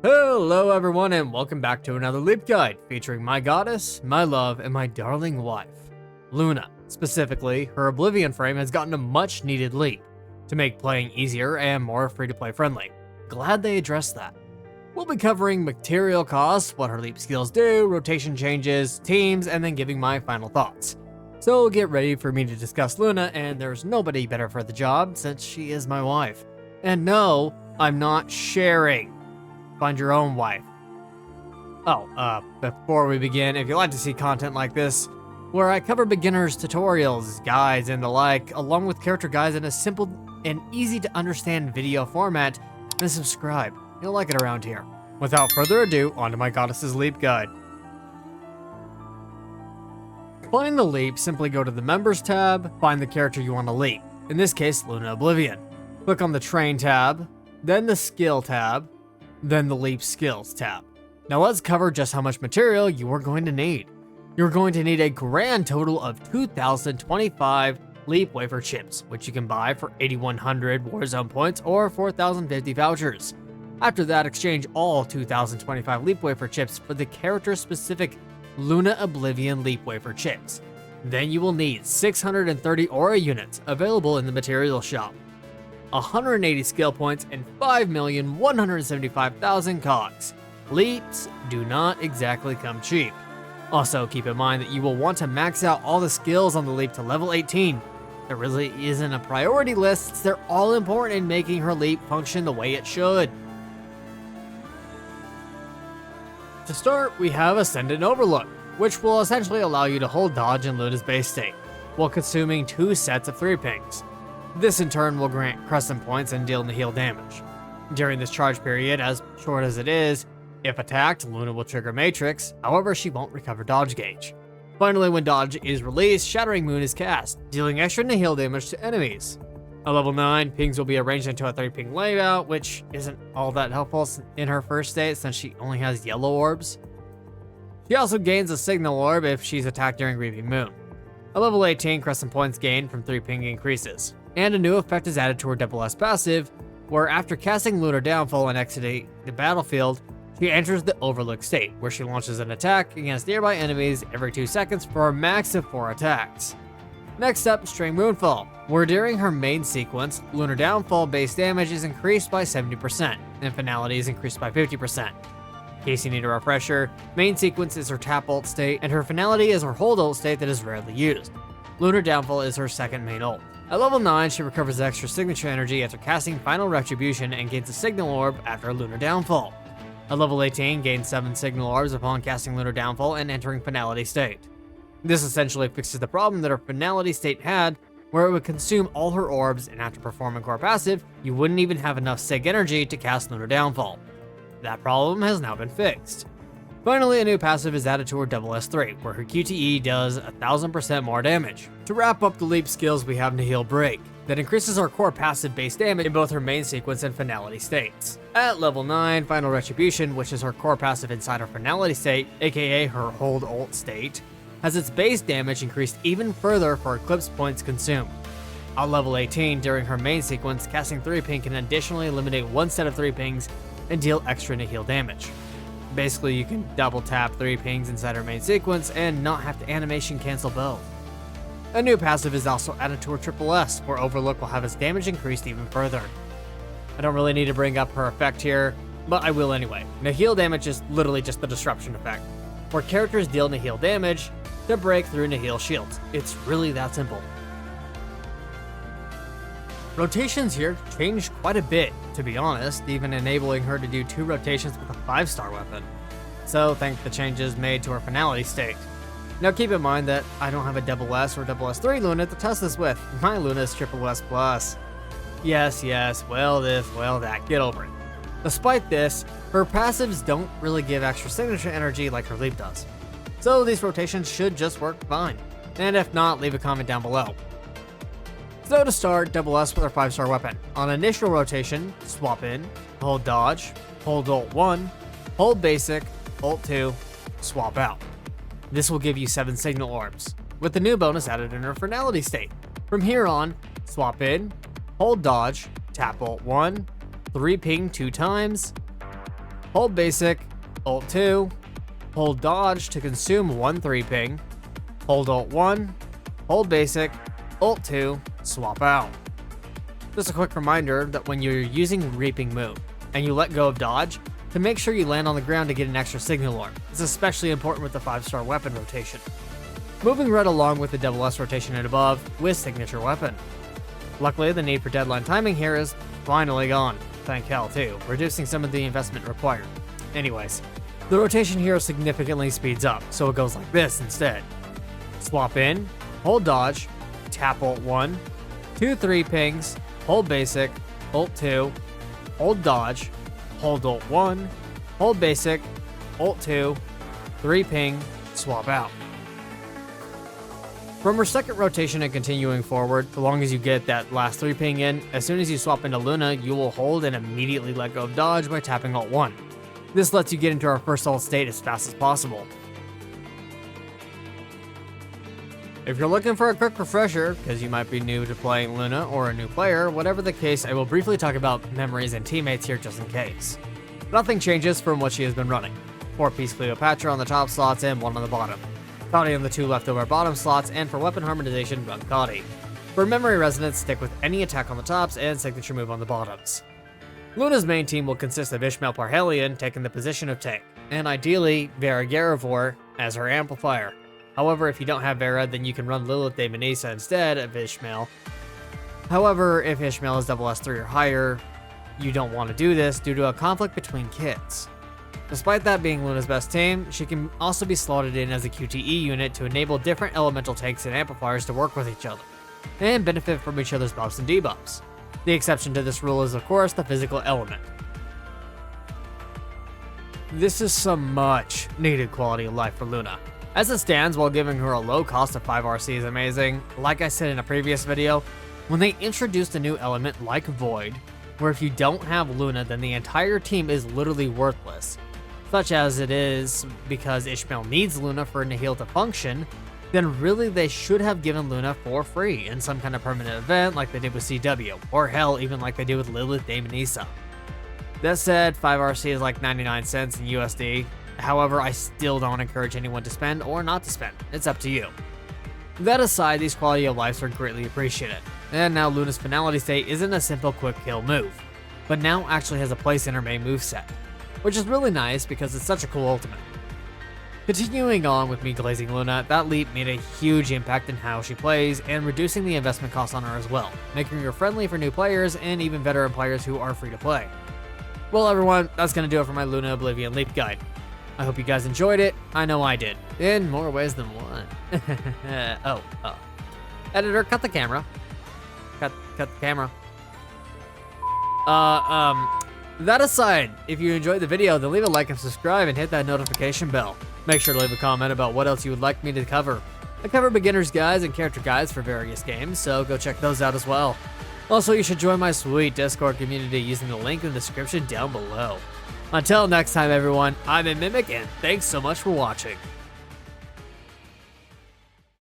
Hello everyone and welcome back to another Leap Guide featuring my goddess, my love, and my darling wife, Luna. Specifically, her Oblivion frame has gotten a much needed leap to make playing easier and more free-to-play friendly. Glad they addressed that. We'll be covering material costs, what her leap skills do, rotation changes, teams, and then giving my final thoughts. So get ready for me to discuss Luna, and there's nobody better for the job since she is my wife. And no, I'm not sharing. Find your own wife. Before we begin, if you'd like to see content like this, where I cover beginners, tutorials, guides, and the like, along with character guides in a simple and easy to understand video format, then subscribe. You'll like it around here. Without further ado, on to my goddess's leap guide. Playing the leap, simply go to the Members tab, find the character you want to leap. In this case, Luna Oblivion. Click on the Train tab, then the Skill tab, then the Leap Skills tab. Now let's cover just how much material you are going to need. You're going to need a grand total of 2,025 Leap Wafer chips, which you can buy for 8,100 Warzone points or 4,050 vouchers. After that, exchange all 2,025 Leap Wafer chips for the character-specific Luna Oblivion Leap Wafer chips. Then you will need 630 Aura units available in the material shop, 180 skill points, and 5,175,000 cogs. Leaps do not exactly come cheap. Also, keep in mind that you will want to max out all the skills on the leap to level 18. There really isn't a priority list since they're all important in making her leap function the way it should. To start, we have Ascendant Overlook, which will essentially allow you to hold dodge in Luna's base state, while consuming 2 sets of 3 pings. This in turn will grant Crescent points and deal nihil damage. During this charge period, as short as it is, if attacked, Luna will trigger Matrix, however she won't recover dodge gauge. Finally, when dodge is released, Shattering Moon is cast, dealing extra nihil damage to enemies. At level 9, pings will be arranged into a 3-ping layout, which isn't all that helpful in her first state since she only has yellow orbs. She also gains a Signal Orb if she's attacked during Grieving Moon. At level 18, Crescent points gained from 3-ping increases. And a new effect is added to her Double S passive, where after casting Lunar Downfall and exiting the battlefield, she enters the Overlook state, where she launches an attack against nearby enemies every 2 seconds for a max of 4 attacks. Next up, String Moonfall, where during her main sequence, Lunar Downfall base damage is increased by 70%, and Finality is increased by 50%. In case you need a refresher, main sequence is her tap ult state, and her Finality is her hold ult state that is rarely used. Lunar Downfall is her second main ult. At level 9, she recovers extra signature energy after casting Final Retribution and gains a Signal Orb after a Lunar Downfall. At level 18, gains 7 Signal Orbs upon casting Lunar Downfall and entering Finality state. This essentially fixes the problem that her Finality state had, where it would consume all her orbs, and after performing core passive, you wouldn't even have enough Sig energy to cast Lunar Downfall. That problem has now been fixed. Finally, a new passive is added to her Double S3, where her QTE does 1,000% more damage. To wrap up the leap skills, we have Nihil Break, that increases her core passive base damage in both her main sequence and Finality states. At level 9, Final Retribution, which is her core passive inside her Finality state, aka her hold ult state, has its base damage increased even further for Eclipse points consumed. At level 18, during her main sequence, casting 3-ping can additionally eliminate 1 set of 3-pings and deal extra nihil damage. Basically, you can double tap 3 pings inside her main sequence and not have to animation cancel both. A new passive is also added to her Triple S, where Overlook will have its damage increased even further. I don't really need to bring up her effect here, but I will anyway. Nihil damage is literally just the disruption effect, where characters deal nihil damage to break through nihil shields. It's really that simple. Rotations here changed quite a bit, to be honest, even enabling her to do 2 rotations with a 5-star weapon. So thank the changes made to her Finality state. Now keep in mind that I don't have a Double S or Double S3 Luna to test this with. My Luna is Triple S Plus. Yes, well this, well that, get over it. Despite this, her passives don't really give extra signature energy like her leap does. So these rotations should just work fine. And if not, leave a comment down below. So to start, Double S with her 5-star weapon. On initial rotation, swap in, hold dodge, hold ult 1, hold basic, ult 2, swap out. This will give you 7 Signal Orbs, with the new bonus added in her Finality state. From here on, swap in, hold dodge, tap ult 1, 3 ping 2 times, hold basic, ult 2, hold dodge to consume 1 3-ping, hold ult 1, hold basic, ult 2, swap out. Just a quick reminder that when you're using Reaping Moon and you let go of dodge, to make sure you land on the ground to get an extra signal orb. It's especially important with the 5-star weapon rotation. Moving right along with the double S rotation and above with signature weapon. Luckily, the need for deadline timing here is finally gone. Thank hell too, reducing some of the investment required. Anyways, the rotation here significantly speeds up, so it goes like this instead. Swap in, hold dodge, tap ult 1, 2 3-pings, hold basic, ult 2, hold dodge, hold ult 1, hold basic, ult 2, 3-ping, swap out. From her second rotation and continuing forward, so long as you get that last 3-ping in, as soon as you swap into Luna, you will hold and immediately let go of dodge by tapping ult 1. This lets you get into our first ult state as fast as possible. If you're looking for a quick refresher, because you might be new to playing Luna or a new player, whatever the case, I will briefly talk about memories and teammates here just in case. Nothing changes from what she has been running. 4-piece Cleopatra on the top slots and 1 on the bottom. Caudy on the 2 leftover bottom slots, and for weapon harmonization, run Caudy. For memory resonance, stick with any attack on the tops and signature move on the bottoms. Luna's main team will consist of Ishmael Parhelion taking the position of tank, and ideally Vera Garivor as her amplifier. However, if you don't have Vera, then you can run Lilith de Manisa instead of Ishmael. However, if Ishmael is double S3 or higher, you don't want to do this due to a conflict between kits. Despite that being Luna's best team, she can also be slotted in as a QTE unit to enable different elemental tanks and amplifiers to work with each other, and benefit from each other's buffs and debuffs. The exception to this rule is, of course, the physical element. This is some much needed quality of life for Luna. As it stands, while giving her a low cost of 5 RC is amazing, like I said in a previous video, when they introduced a new element like Void, where if you don't have Luna, then the entire team is literally worthless, such as it is because Ishmael needs Luna for Nihil to function, then really they should have given Luna for free in some kind of permanent event like they did with CW, or hell, even like they did with Lilith de Manisa. That said, 5 RC is like 99 cents in USD. However, I still don't encourage anyone to spend or not to spend. It's up to you. That aside, these quality of lives are greatly appreciated. And now Luna's finality state isn't a simple quick kill move, but now actually has a place in her main moveset, which is really nice because it's such a cool ultimate. Continuing on with me glazing Luna, that leap made a huge impact in how she plays and reducing the investment cost on her as well, making her friendly for new players and even veteran players who are free to play. Well everyone, that's going to do it for my Luna Oblivion leap guide. I hope you guys enjoyed it. I know I did. In more ways than one. Editor, cut the camera. Cut the camera. That aside, if you enjoyed the video, then leave a like and subscribe and hit that notification bell. Make sure to leave a comment about what else you would like me to cover. I cover beginner's guides and character guides for various games, so go check those out as well. Also, you should join my sweet Discord community using the link in the description down below. Until next time, everyone, I'm a Mimic, and thanks so much for watching.